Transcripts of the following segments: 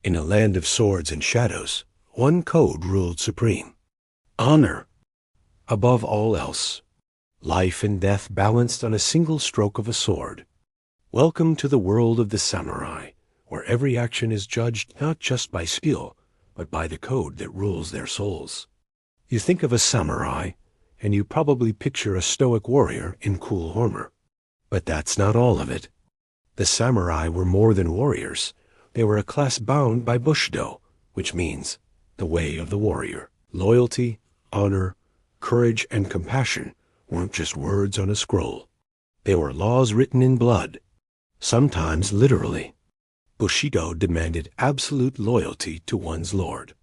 In a land of swords and shadows, one code ruled supreme: honor. Above all else, life and death balanced on a single stroke of a sword. Welcome to the world of the samurai, where every action is judged not just by skill, but by the code that rules their souls. You think of a samurai, and you probably picture a stoic warrior in cool armor. But that's not all of it. The samurai were more than warriors. They were a class bound by Bushidō, which means the way of the warrior. Loyalty, honor, courage, and compassion weren't just words on a scroll. They were laws written in blood, sometimes literally. Bushidō demanded absolute loyalty to one's lord.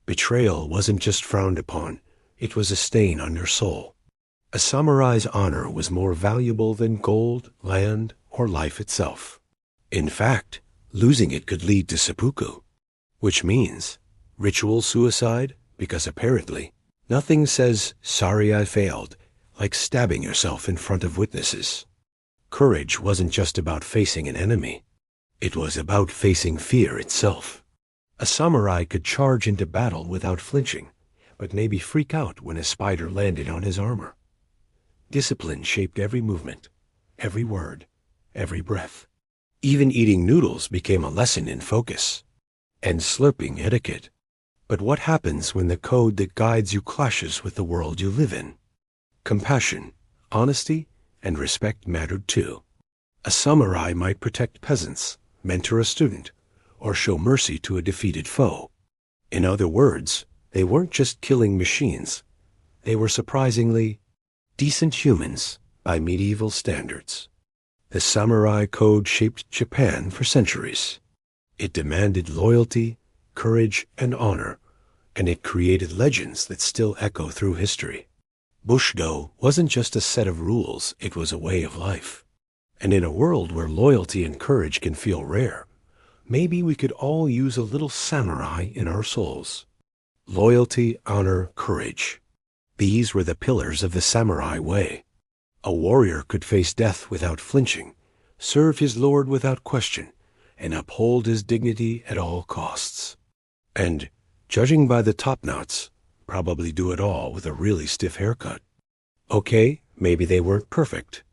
Betrayal wasn't just frowned upon, it was a stain on your soul. A samurai's honor was more valuable than gold, land, or life itself. In fact, losing it could lead to seppuku, which means ritual suicide, because apparently nothing says, "Sorry I failed," like stabbing yourself in front of witnesses. Courage wasn't just about facing an enemy. It was about facing fear itself. A samurai could charge into battle without flinching, but maybe freak out when a spider landed on his armor. Discipline shaped every movement, every word, every breath. Even eating noodles became a lesson in focus, and slurping etiquette. But what happens when the code that guides you clashes with the world you live in? Compassion, honesty, and respect mattered too. A samurai might protect peasants, mentor a student, or show mercy to a defeated foe. In other words, they weren't just killing machines. They were surprisingly decent humans by medieval standards. The samurai code shaped Japan for centuries. It demanded loyalty, courage, and honor, and it created legends that still echo through history. Bushidō wasn't just a set of rules, it was a way of life. And in a world where loyalty and courage can feel rare, maybe we could all use a little samurai in our souls. Loyalty, honor, courage. These were the pillars of the samurai way. A warrior could face death without flinching, serve his lord without question, and uphold his dignity at all costs. And, judging by the top knots, probably do it all with a really stiff haircut. Okay, maybe they weren't perfect.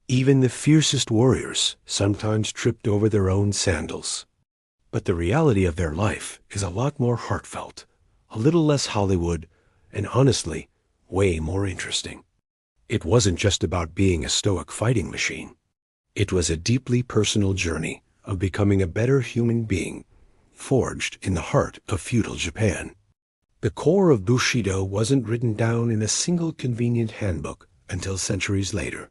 Even the fiercest warriors sometimes tripped over their own sandals. But the reality of their life is a lot more heartfelt, a little less Hollywood, and honestly, way more interesting. It wasn't just about being a stoic fighting machine. It was a deeply personal journey of becoming a better human being, forged in the heart of feudal Japan. The core of Bushidō wasn't written down in a single convenient handbook until centuries later.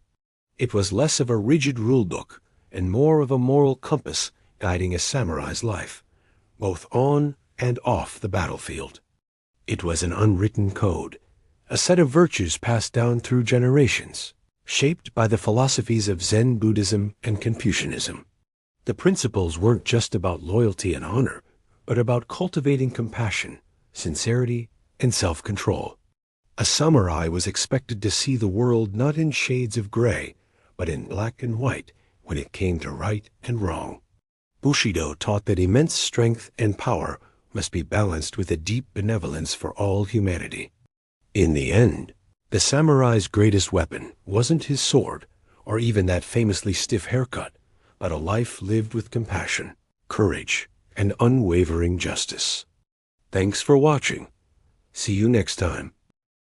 It was less of a rigid rulebook and more of a moral compass guiding a samurai's life, both on and off the battlefield. It was an unwritten code, a set of virtues passed down through generations, shaped by the philosophies of Zen Buddhism and Confucianism. The principles weren't just about loyalty and honor, but about cultivating compassion, sincerity, and self-control. A samurai was expected to see the world not in shades of gray, but in black and white when it came to right and wrong. Bushidō taught that immense strength and power must be balanced with a deep benevolence for all humanity. In the end, the samurai's greatest weapon wasn't his sword or even that famously stiff haircut, but a life lived with compassion, courage, and unwavering justice. Thanks for watching. See you next time.